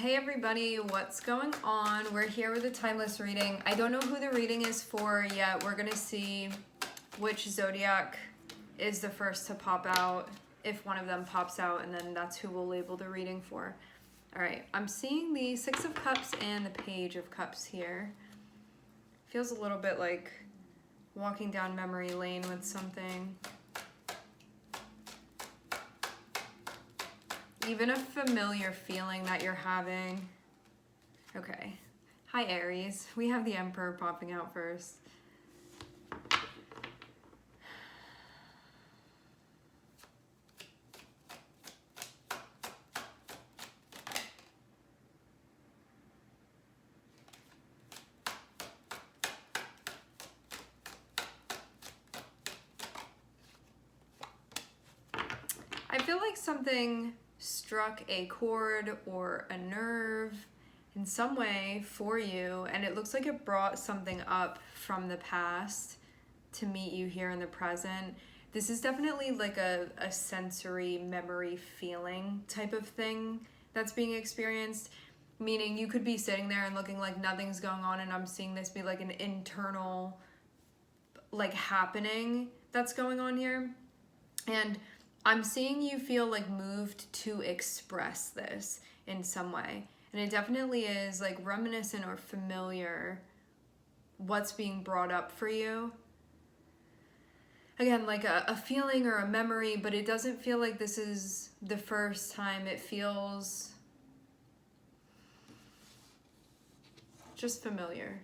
Hey everybody, what's going on? We're here with a timeless reading. I don't know who the reading is for yet. We're gonna see which zodiac is the first to pop out, if one of them pops out, and then that's who we'll label the reading for. All right, I'm seeing the Six of Cups and the Page of Cups here. Feels a little bit like walking down memory lane with something. Even a familiar feeling that you're having. Okay. Hi, Aries. We have the Emperor popping out first. I feel like something struck a chord or a nerve in some way for you, and it looks like it brought something up from the past to meet you here in the present. This is definitely like a sensory memory feeling type of thing that's being experienced, meaning you could be sitting there and looking like nothing's going on, and I'm seeing this be like an internal like happening that's going on here. And I'm seeing you feel like moved to express this in some way. And it definitely is like reminiscent or familiar what's being brought up for you. Again, like a feeling or a memory, but it doesn't feel like this is the first time. It feels just familiar.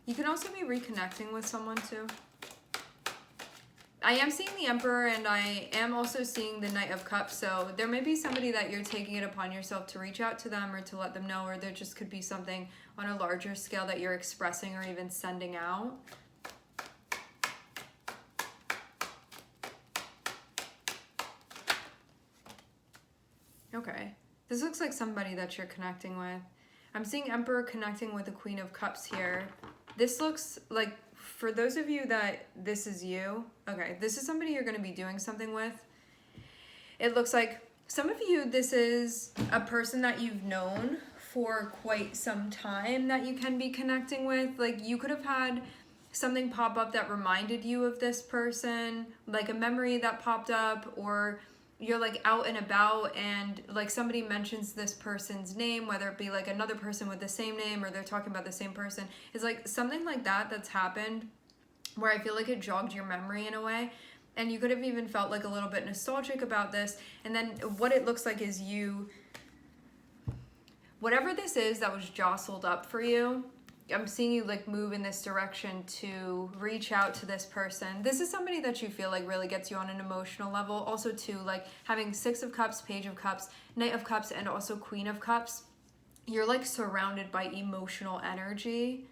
You can also be reconnecting with someone too. I am seeing the Emperor, and I am also seeing the Knight of Cups, so there may be somebody that you're taking it upon yourself to reach out to them or to let them know, or there just could be something on a larger scale that you're expressing or even sending out. Okay, this looks like somebody that you're connecting with. I'm seeing Emperor connecting with the Queen of Cups here. This looks like, for those of you that this is you, okay, this is somebody you're going to be doing something with. It looks like some of you, this is a person that you've known for quite some time that you can be connecting with. Like, you could have had something pop up that reminded you of this person, like a memory that popped up, or you're like out and about and like somebody mentions this person's name, whether it be like another person with the same name or they're talking about the same person. It's like something like that that's happened where I feel like it jogged your memory in a way, and you could have even felt like a little bit nostalgic about this. And then what it looks like is you, whatever this is that was jostled up for you, I'm seeing you like move in this direction to reach out to this person. This is somebody that you feel like really gets you on an emotional level. Also too, like having Six of Cups, Page of Cups, Knight of Cups, and also Queen of Cups. You're like surrounded by emotional energy.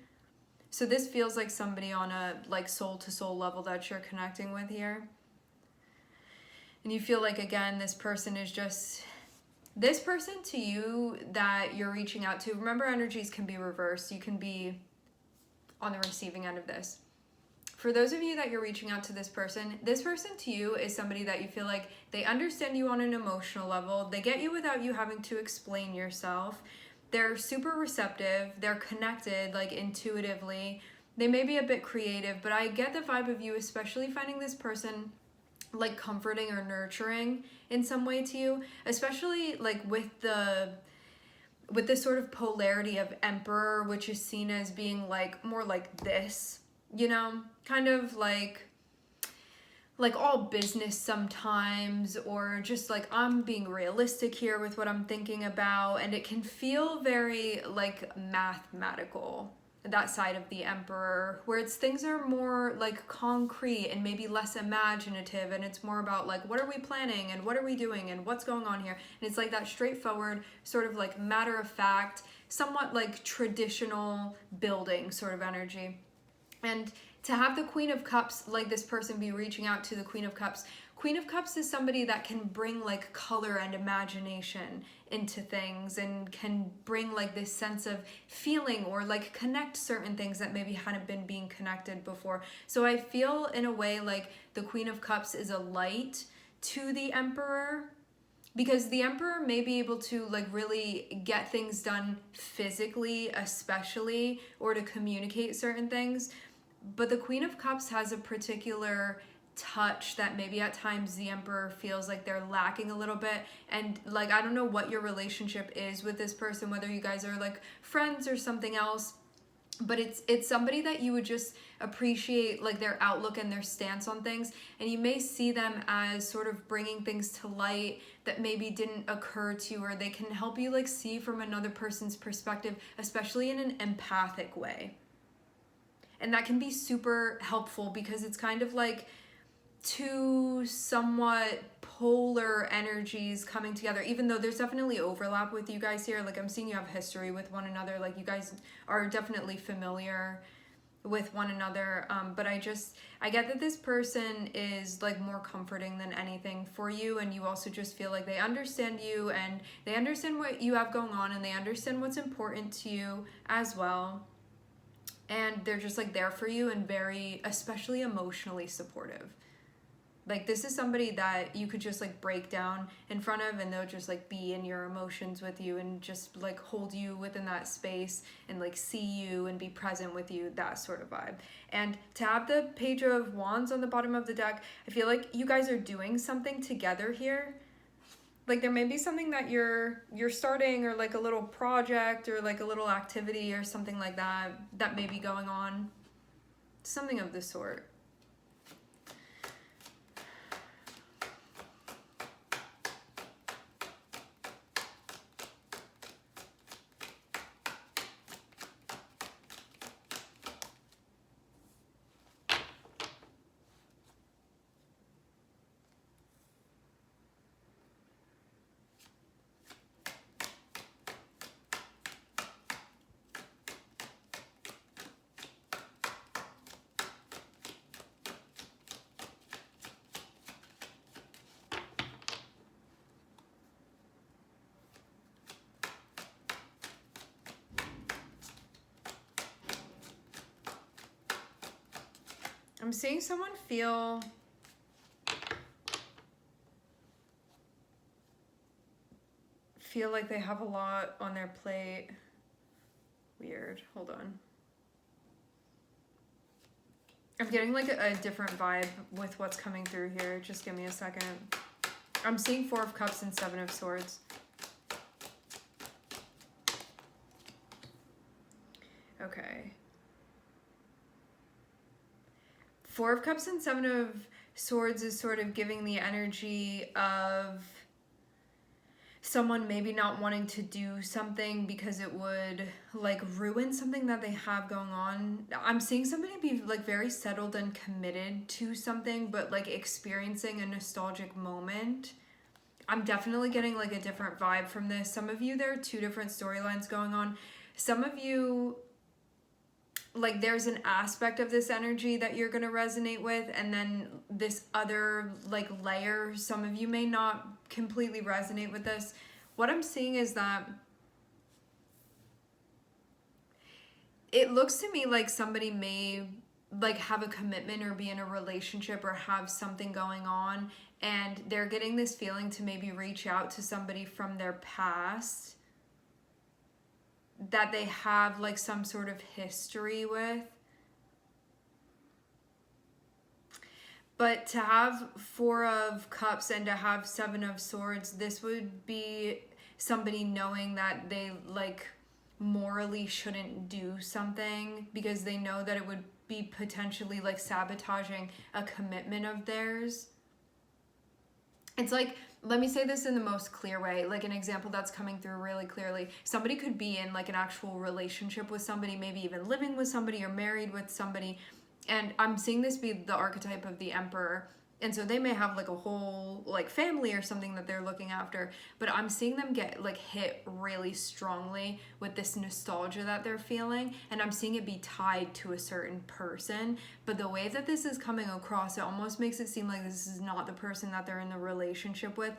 So this feels like somebody on a like soul to soul level that you're connecting with here. And you feel like, again, this person is just, this person to you that you're reaching out to, remember energies can be reversed. You can be on the receiving end of this. For those of you that you're reaching out to this person to you is somebody that you feel like they understand you on an emotional level. They get you without you having to explain yourself. They're super receptive. They're connected, like intuitively. They may be a bit creative, but I get the vibe of you, especially finding this person like comforting or nurturing in some way to you, especially like with this sort of polarity of Emperor, which is seen as being like more like this, you know, kind of like all business sometimes, or just like I'm being realistic here with what I'm thinking about, and it can feel very like mathematical, that side of the Emperor, where things are more like concrete and maybe less imaginative, and it's more about like, what are we planning and what are we doing and what's going on here, and it's like that straightforward sort of like matter of fact, somewhat like traditional building sort of energy. And to have the Queen of Cups, like this person be reaching out to the Queen of Cups. Queen of Cups is somebody that can bring like color and imagination into things, and can bring like this sense of feeling, or like connect certain things that maybe hadn't been being connected before. So I feel in a way like the Queen of Cups is a light to the Emperor, because the Emperor may be able to like really get things done physically, especially, or to communicate certain things. But the Queen of Cups has a particular touch that maybe at times the Emperor feels like they're lacking a little bit. And like, I don't know what your relationship is with this person, whether you guys are like friends or something else, but it's somebody that you would just appreciate like their outlook and their stance on things, and you may see them as sort of bringing things to light that maybe didn't occur to you, or they can help you like see from another person's perspective, especially in an empathic way. And that can be super helpful because it's kind of like two somewhat polar energies coming together, even though there's definitely overlap with you guys here. Like I'm seeing you have history with one another, like you guys are definitely familiar with one another, but I get that this person is like more comforting than anything for you, and you also just feel like they understand you and they understand what you have going on and they understand what's important to you as well, and they're just like there for you and very, especially emotionally supportive. Like this is somebody that you could just like break down in front of, and they'll just like be in your emotions with you and just like hold you within that space and like see you and be present with you, that sort of vibe. And to have the Page of Wands on the bottom of the deck, I feel like you guys are doing something together here. Like there may be something that you're starting, or like a little project or like a little activity or something like that that may be going on. Something of the sort. I'm seeing someone feel like they have a lot on their plate. Weird. Hold on. I'm getting like a different vibe with what's coming through here. Just give me a second. I'm seeing 4 of Cups and 7 of Swords. Okay. 4 of Cups and 7 of Swords is sort of giving the energy of someone maybe not wanting to do something because it would like ruin something that they have going on. I'm seeing somebody be like very settled and committed to something, but like experiencing a nostalgic moment. I'm definitely getting like a different vibe from this. Some of you, there are 2 different storylines going on. Some of you, like there's an aspect of this energy that you're going to resonate with, and then this other like layer, some of you may not completely resonate with this. What I'm seeing is that it looks to me like somebody may like have a commitment or be in a relationship or have something going on, and they're getting this feeling to maybe reach out to somebody from their past that they have like some sort of history with. But to have 4 of Cups and to have 7 of Swords, this would be somebody knowing that they like morally shouldn't do something because they know that it would be potentially like sabotaging a commitment of theirs. It's like, let me say this in the most clear way, like an example that's coming through really clearly. Somebody could be in like an actual relationship with somebody, maybe even living with somebody or married with somebody. And I'm seeing this be the archetype of the Emperor. And so they may have like a whole like family or something that they're looking after, but I'm seeing them get like hit really strongly with this nostalgia that they're feeling, and I'm seeing it be tied to a certain person. But the way that this is coming across, it almost makes it seem like this is not the person that they're in the relationship with,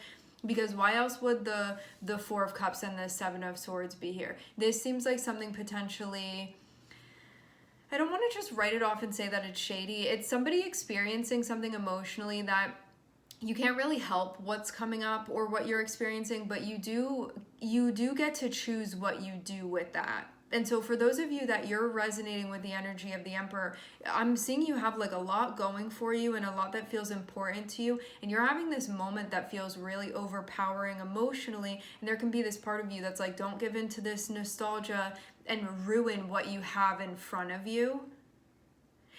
because why else would the 4 of Cups and the 7 of Swords be here? This seems like something potentially, I don't want to just write it off and say that it's shady. It's somebody experiencing something emotionally that you can't really help what's coming up or what you're experiencing, but you do get to choose what you do with that. And so for those of you that you're resonating with the energy of the Emperor, I'm seeing you have like a lot going for you and a lot that feels important to you, and you're having this moment that feels really overpowering emotionally, and there can be this part of you that's like, don't give in to this nostalgia and ruin what you have in front of you.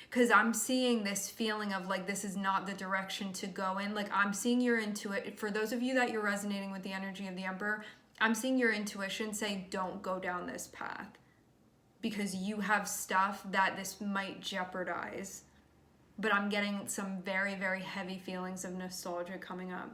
Because I'm seeing this feeling of like, this is not the direction to go in. Like, I'm seeing your intuition. For those of you that you're resonating with the energy of the Emperor, I'm seeing your intuition say, don't go down this path. Because you have stuff that this might jeopardize. But I'm getting some very, very heavy feelings of nostalgia coming up.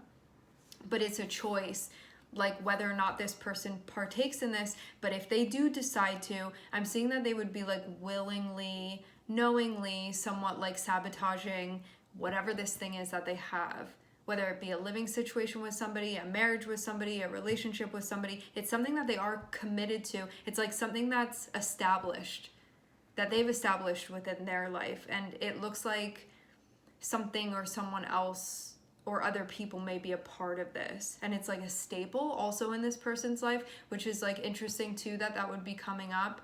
But it's a choice, like whether or not this person partakes in this. But if they do decide to, I'm seeing that they would be like willingly, knowingly, somewhat like sabotaging whatever this thing is that they have, whether it be a living situation with somebody, a marriage with somebody, a relationship with somebody. It's something that they are committed to. It's like something that's established, that they've established within their life, and it looks like something or someone else or other people may be a part of this, and it's like a staple also in this person's life, which is like interesting too, that would be coming up.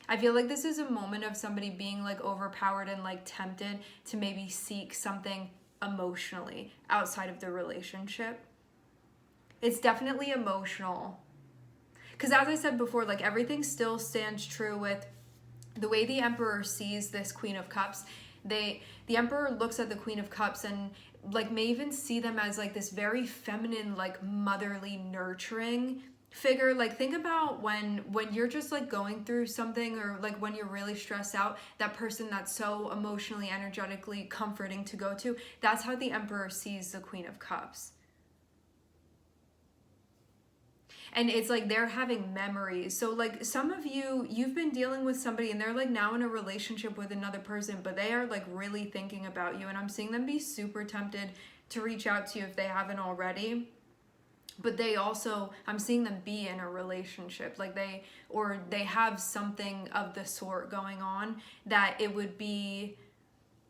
I feel like this is a moment of somebody being like overpowered and like tempted to maybe seek something emotionally outside of the relationship. It's definitely emotional. Because as I said before, like everything still stands true with the way the Emperor sees this Queen of Cups. The Emperor looks at the Queen of Cups and like may even see them as like this very feminine, like motherly, nurturing figure. Like think about when you're just like going through something, or like when you're really stressed out, that person that's so emotionally, energetically comforting to go to. That's how the Emperor sees the Queen of Cups. And it's like they're having memories. So like some of you, you've been dealing with somebody and they're like now in a relationship with another person, but they are like really thinking about you, and I'm seeing them be super tempted to reach out to you if they haven't already. But they also, I'm seeing them be in a relationship, like they have something of the sort going on, that it would be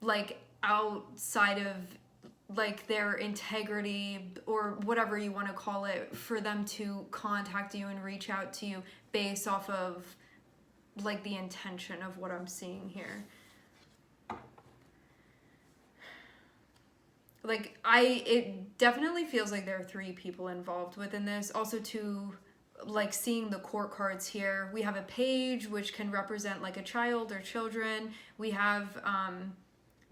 like outside of like their integrity or whatever you want to call it, for them to contact you and reach out to you based off of like the intention of what I'm seeing here. Like it definitely feels like there are 3 people involved within this. Also to like seeing the court cards here, we have a page which can represent like a child or children. We have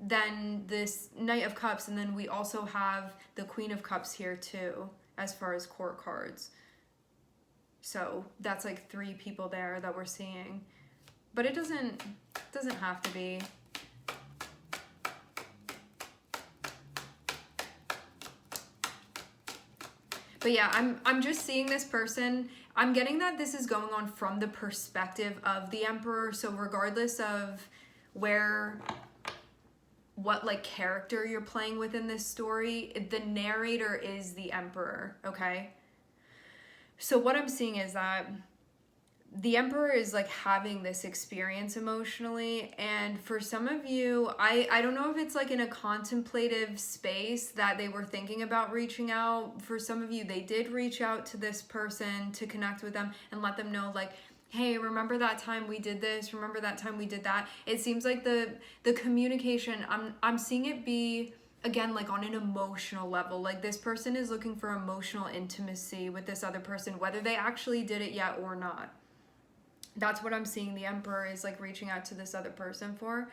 then this Knight of Cups, and then we also have the Queen of Cups here too, as far as court cards. So that's like 3 people there that we're seeing. But it doesn't have to be. But yeah, I'm just seeing this person. I'm getting that this is going on from the perspective of the Emperor. So regardless of what like character you're playing within this story, the narrator is the Emperor, okay? So what I'm seeing is that the Emperor is like having this experience emotionally, and for some of you, I don't know if it's like in a contemplative space that they were thinking about reaching out. For some of you, they did reach out to this person to connect with them and let them know like, hey, remember that time we did this? Remember that time we did that? It seems like the communication, I'm seeing it be, again, like on an emotional level. Like this person is looking for emotional intimacy with this other person, whether they actually did it yet or not. That's what I'm seeing the Emperor is like reaching out to this other person for.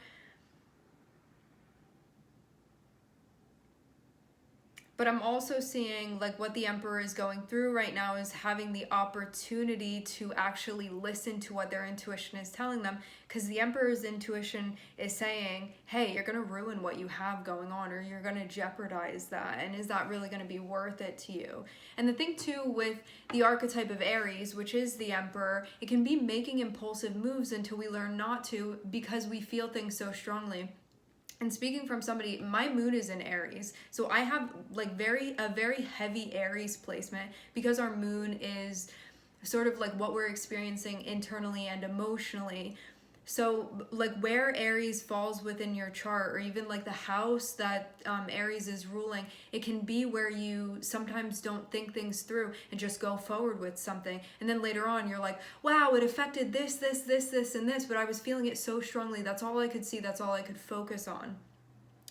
But I'm also seeing like what the Emperor is going through right now is having the opportunity to actually listen to what their intuition is telling them, because the Emperor's intuition is saying, hey, you're going to ruin what you have going on, or you're going to jeopardize that, and is that really going to be worth it to you? And the thing too with the archetype of Aries, which is the Emperor, it can be making impulsive moves until we learn not to, because we feel things so strongly. And speaking from somebody, my moon is in Aries. So I have like a very heavy Aries placement, because our moon is sort of like what we're experiencing internally and emotionally. So like where Aries falls within your chart, or even like the house that Aries is ruling, it can be where you sometimes don't think things through and just go forward with something. And then later on you're like, wow, it affected this, and this, but I was feeling it so strongly. That's all I could see. That's all I could focus on.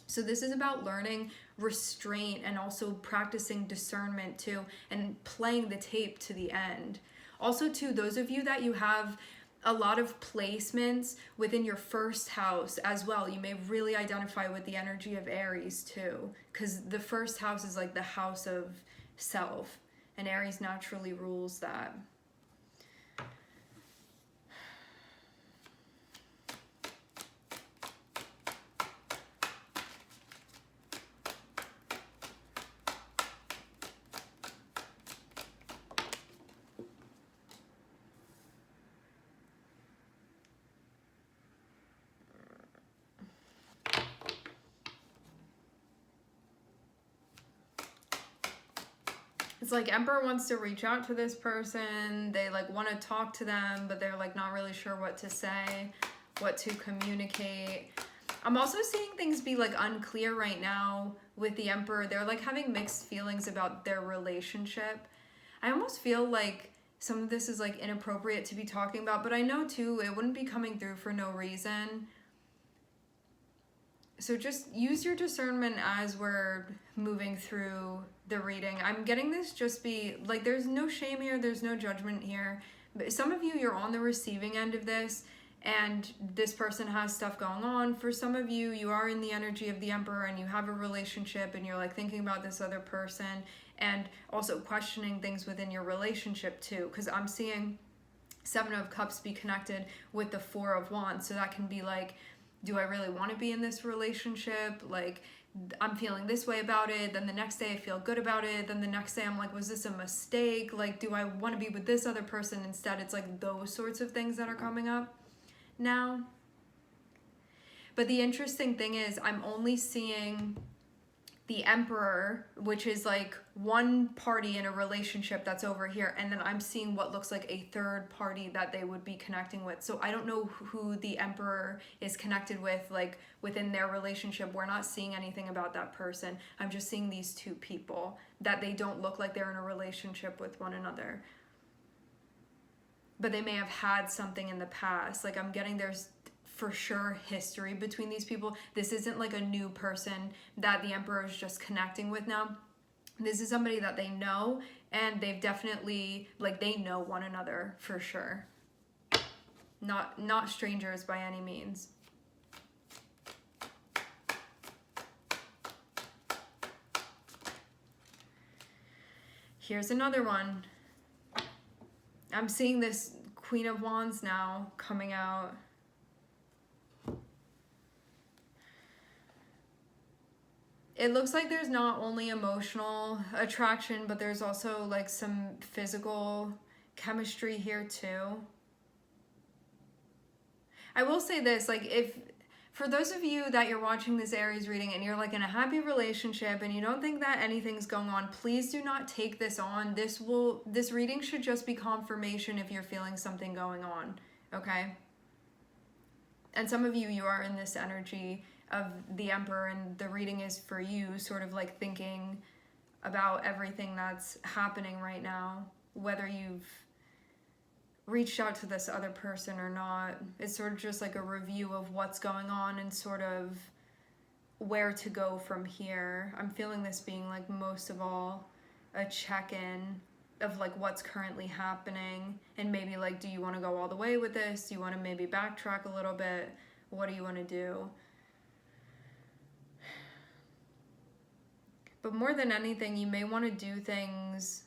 So this is about learning restraint and also practicing discernment too, and playing the tape to the end. Also too, those of you that you have a lot of placements within your first house as well, you may really identify with the energy of Aries too, because the first house is like the house of self, and Aries naturally rules that. It's like Emperor wants to reach out to this person. They like want to talk to them, but they're like not really sure what to say, what to communicate. I'm also seeing things be like unclear right now with the Emperor. They're like having mixed feelings about their relationship. I almost feel like some of this is like inappropriate to be talking about, but I know too it wouldn't be coming through for no reason. So just use your discernment as we're moving through the reading. I'm getting this just be like, there's no shame here, there's no judgment here. But some of you, you're on the receiving end of this, and this person has stuff going on. For some of you, you are in the energy of the Emperor and you have a relationship and you're like thinking about this other person and also questioning things within your relationship too. Because I'm seeing Seven of Cups be connected with the Four of Wands. So that can be like, do I really want to be in this relationship? Like, I'm feeling this way about it. Then the next day I feel good about it. Then the next day I'm like, was this a mistake? Like, do I want to be with this other person instead? It's like those sorts of things that are coming up now. But the interesting thing is I'm only seeing the Emperor, which is like one party in a relationship that's over here, and then I'm seeing what looks like a third party that they would be connecting with. So I don't know who the Emperor is connected with, like within their relationship. We're not seeing anything about that person. I'm just seeing these two people that they don't look like they're in a relationship with one another, but they may have had something in the past. Like I'm getting there's for sure history between these people. This isn't like a new person that the Emperor is just connecting with now. This is somebody that they know, and they've definitely, like, they know one another for sure. Not strangers by any means. Here's another one. I'm seeing this Queen of Wands now coming out. It looks like there's not only emotional attraction, but there's also like some physical chemistry here too. I will say this, like if, for those of you that you're watching this Aries reading and you're like in a happy relationship and you don't think that anything's going on, please do not take this on. This reading should just be confirmation if you're feeling something going on, okay? And some of you, you are in this energy of the Emperor, and the reading is for you, sort of like thinking about everything that's happening right now, whether you've reached out to this other person or not. It's sort of just like a review of what's going on and sort of where to go from here. I'm feeling this being like most of all a check-in of like what's currently happening, and maybe like, do you want to go all the way with this? Do you want to maybe backtrack a little bit? What do you want to do? But more than anything, you may want to do things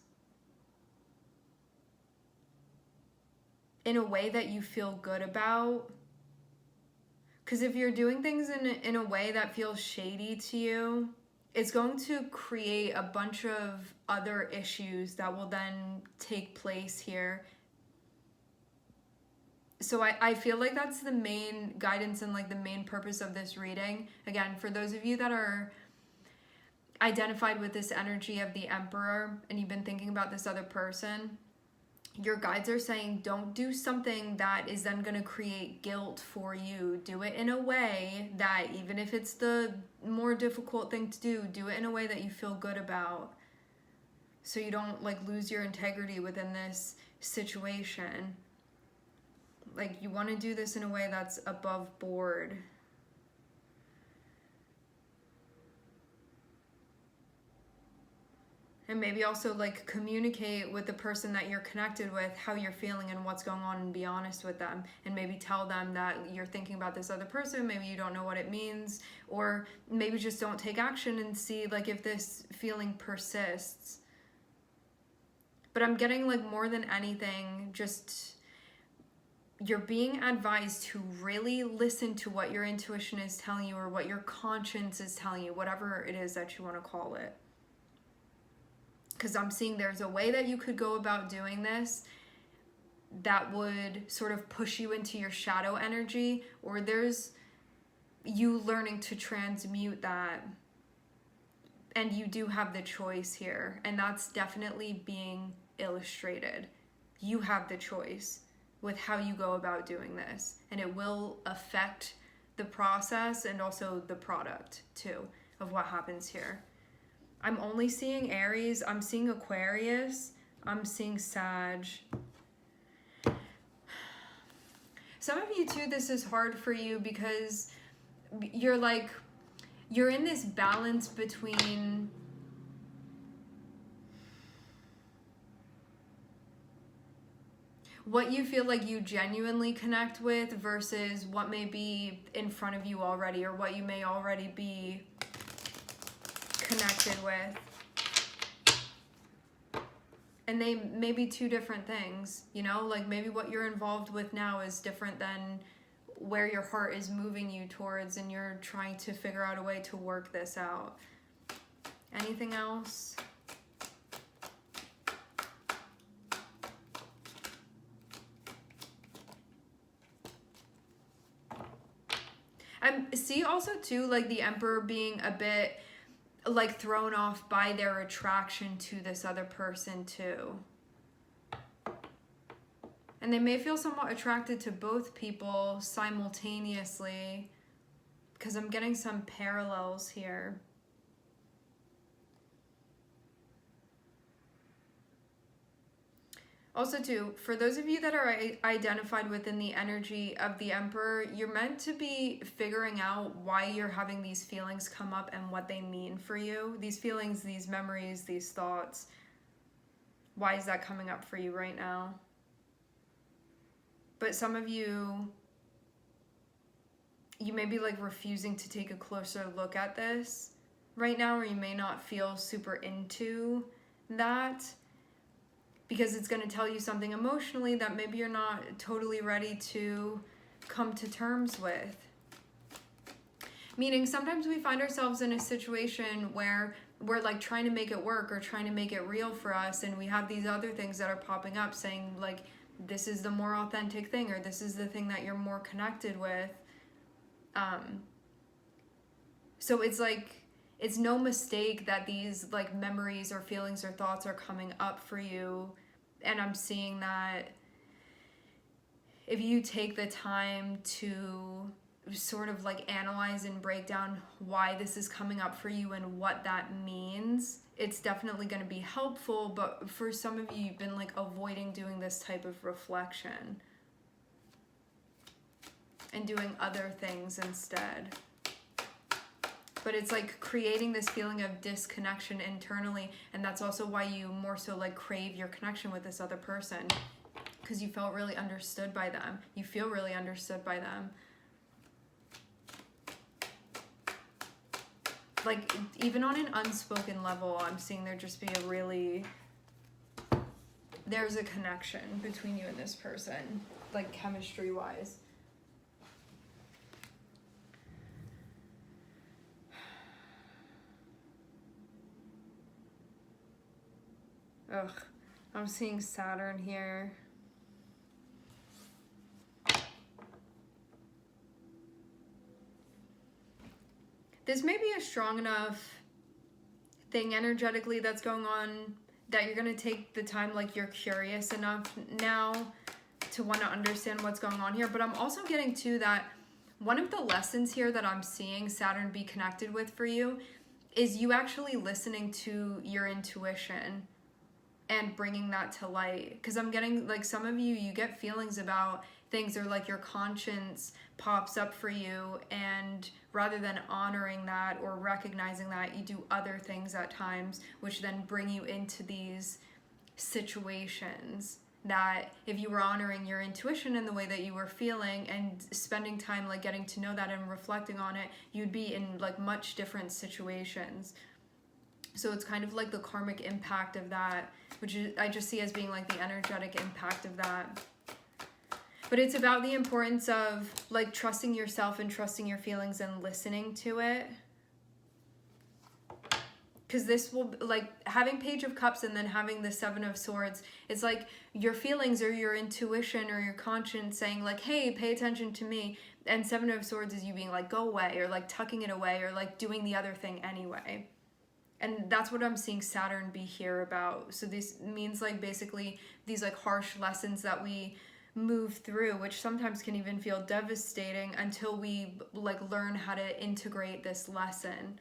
in a way that you feel good about. Because if you're doing things in a way that feels shady to you, it's going to create a bunch of other issues that will then take place here. So I feel like that's the main guidance and like the main purpose of this reading. Again, for those of you that are identified with this energy of the Emperor and you've been thinking about this other person, your guides are saying don't do something that is then going to create guilt for you. Do it in a way that, even if it's the more difficult thing to do it in a way that you feel good about, so you don't like lose your integrity within this situation. Like, you want to do this in a way that's above board. And maybe also like communicate with the person that you're connected with how you're feeling and what's going on, and be honest with them, and maybe tell them that you're thinking about this other person. Maybe you don't know what it means, or maybe just don't take action and see like if this feeling persists. But I'm getting like, more than anything, just you're being advised to really listen to what your intuition is telling you, or what your conscience is telling you, whatever it is that you want to call it. Because I'm seeing there's a way that you could go about doing this that would sort of push you into your shadow energy, or there's you learning to transmute that. And you do have the choice here, and that's definitely being illustrated. You have the choice with how you go about doing this, and it will affect the process and also the product too of what happens here. I'm only seeing Aries, I'm seeing Aquarius, I'm seeing Sag. Some of you too, this is hard for you because you're in this balance between what you feel like you genuinely connect with versus what may be in front of you already, or what you may already be connected with. And they may be two different things, you know, like maybe what you're involved with now is different than where your heart is moving you towards, and you're trying to figure out a way to work this out. Anything else? I see also too, like the Emperor being a bit like thrown off by their attraction to this other person too. And they may feel somewhat attracted to both people simultaneously, because I'm getting some parallels here. Also too, for those of you that are identified within the energy of the Emperor, you're meant to be figuring out why you're having these feelings come up and what they mean for you. These feelings, these memories, these thoughts. Why is that coming up for you right now? But some of you may be like refusing to take a closer look at this right now, or you may not feel super into that, because it's going to tell you something emotionally that maybe you're not totally ready to come to terms with. Meaning sometimes we find ourselves in a situation where we're like trying to make it work or trying to make it real for us, and we have these other things that are popping up saying like, this is the more authentic thing, or this is the thing that you're more connected with. So it's like, it's no mistake that these like memories or feelings or thoughts are coming up for you. And I'm seeing that if you take the time to sort of like analyze and break down why this is coming up for you and what that means, it's definitely going to be helpful. But for some of you, you've been like avoiding doing this type of reflection and doing other things instead. But it's like creating this feeling of disconnection internally, and that's also why you more so like crave your connection with this other person, because you felt really understood by them. You feel really understood by them. Like even on an unspoken level, I'm seeing there just be there's a connection between you and this person, like chemistry wise. Ugh, I'm seeing Saturn here. This may be a strong enough thing energetically that's going on that you're going to take the time, like you're curious enough now to want to understand what's going on here. But I'm also getting to that one of the lessons here that I'm seeing Saturn be connected with for you is you actually listening to your intuition and bringing that to light. Because I'm getting, like, some of you get feelings about things, or like your conscience pops up for you, and rather than honoring that or recognizing that, you do other things at times, which then bring you into these situations that if you were honoring your intuition and the way that you were feeling and spending time like getting to know that and reflecting on it, you'd be in like much different situations. So it's kind of like the karmic impact of that, which is, I just see as being like the energetic impact of that. But it's about the importance of like trusting yourself and trusting your feelings and listening to it. Because this will, like, having Page of Cups and then having the Seven of Swords, it's like your feelings or your intuition or your conscience saying like, hey, pay attention to me. And Seven of Swords is you being like, go away, or like tucking it away, or like doing the other thing anyway. And that's what I'm seeing Saturn be here about. So this means like basically these like harsh lessons that we move through, which sometimes can even feel devastating until we like learn how to integrate this lesson.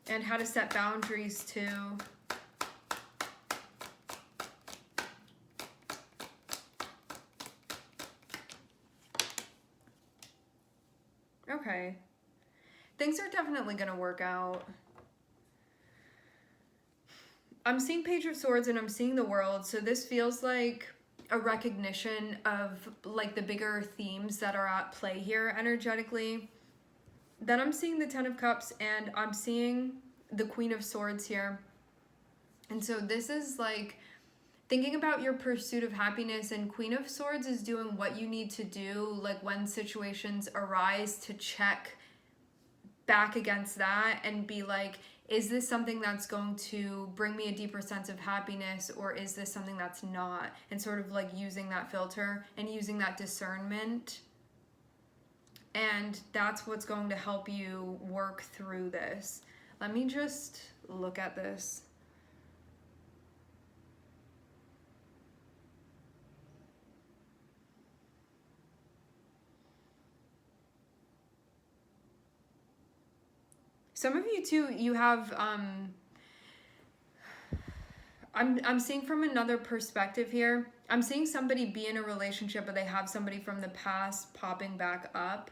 And how to set boundaries too. Okay. Things are definitely going to work out. I'm seeing Page of Swords and I'm seeing the World. So this feels like a recognition of like the bigger themes that are at play here energetically. Then I'm seeing the Ten of Cups and I'm seeing the Queen of Swords here. And so this is like thinking about your pursuit of happiness, and Queen of Swords is doing what you need to do like when situations arise to check back against that and be like, is this something that's going to bring me a deeper sense of happiness, or is this something that's not? And sort of like using that filter and using that discernment. And that's what's going to help you work through this. Let me just look at this. Some of you too, you have, I'm seeing from another perspective here. I'm seeing somebody be in a relationship, but they have somebody from the past popping back up.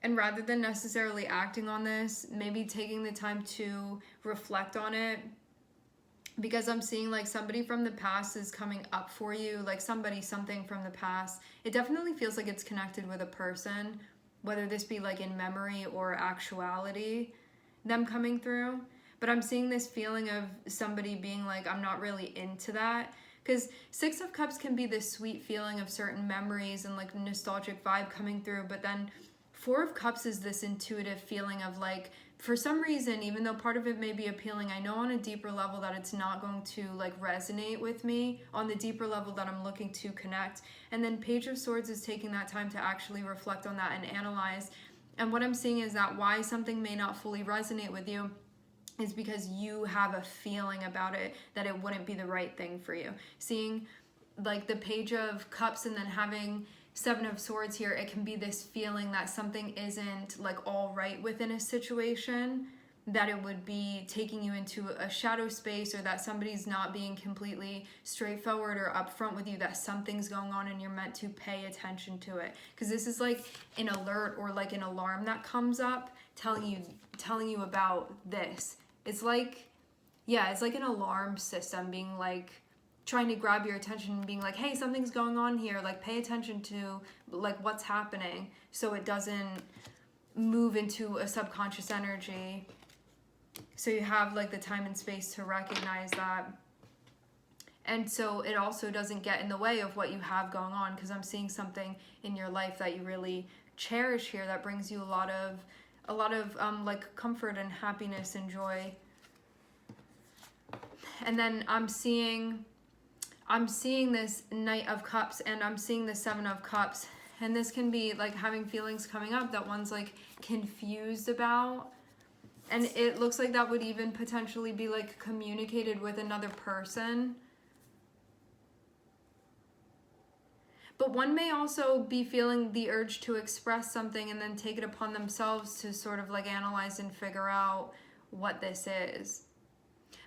And rather than necessarily acting on this, maybe taking the time to reflect on it, because I'm seeing like somebody from the past is coming up for you, like something from the past. It definitely feels like it's connected with a person, whether this be like in memory or actuality, them coming through. But I'm seeing this feeling of somebody being like, I'm not really into that. Because Six of Cups can be this sweet feeling of certain memories and like nostalgic vibe coming through, but then Four of Cups is this intuitive feeling of like, for some reason, even though part of it may be appealing, I know on a deeper level that it's not going to like resonate with me on the deeper level that I'm looking to connect. And then Page of Swords is taking that time to actually reflect on that and analyze. And what I'm seeing is that why something may not fully resonate with you is because you have a feeling about it that it wouldn't be the right thing for you. Seeing like the Page of Cups and then having Seven of Swords here, it can be this feeling that something isn't like all right within a situation, that it would be taking you into a shadow space, or that somebody's not being completely straightforward or upfront with you, that something's going on and you're meant to pay attention to it. Because this is like an alert or like an alarm that comes up telling you about this. It's like, yeah, it's like an alarm system being like, trying to grab your attention and being like, hey, something's going on here, like pay attention to like what's happening, so it doesn't move into a subconscious energy. So you have like the time and space to recognize that, and so it also doesn't get in the way of what you have going on, because I'm seeing something in your life that you really cherish here that brings you a lot of like comfort and happiness and joy. And then I'm seeing this Knight of Cups, and I'm seeing the Seven of Cups. And this can be like having feelings coming up that one's like confused about. And it looks like that would even potentially be like communicated with another person. But one may also be feeling the urge to express something and then take it upon themselves to sort of like analyze and figure out what this is.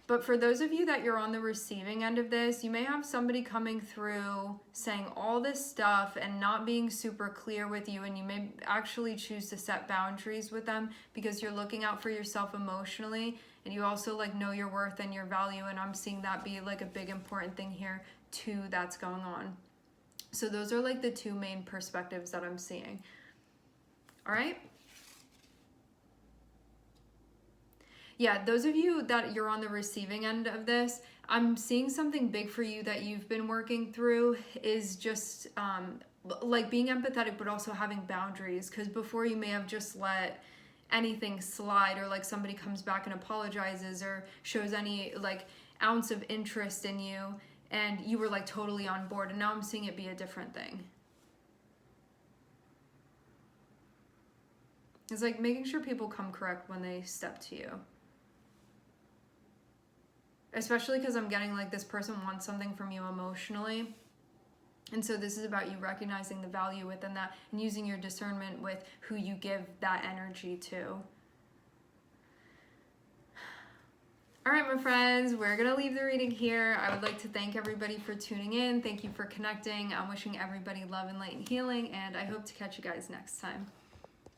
But for those of you that you're on the receiving end of this, you may have somebody coming through saying all this stuff and not being super clear with you, and you may actually choose to set boundaries with them because you're looking out for yourself emotionally, and you also like know your worth and your value, and I'm seeing that be like a big important thing here too that's going on. So those are like the two main perspectives that I'm seeing. All right? Yeah, those of you that you're on the receiving end of this, I'm seeing something big for you that you've been working through is just like being empathetic, but also having boundaries. Because before you may have just let anything slide, or like somebody comes back and apologizes or shows any like ounce of interest in you, and you were like totally on board, and now I'm seeing it be a different thing. It's like making sure people come correct when they step to you. Especially because I'm getting like this person wants something from you emotionally. And so this is about you recognizing the value within that and using your discernment with who you give that energy to. All right, my friends, we're going to leave the reading here. I would like to thank everybody for tuning in. Thank you for connecting. I'm wishing everybody love and light and healing, and I hope to catch you guys next time.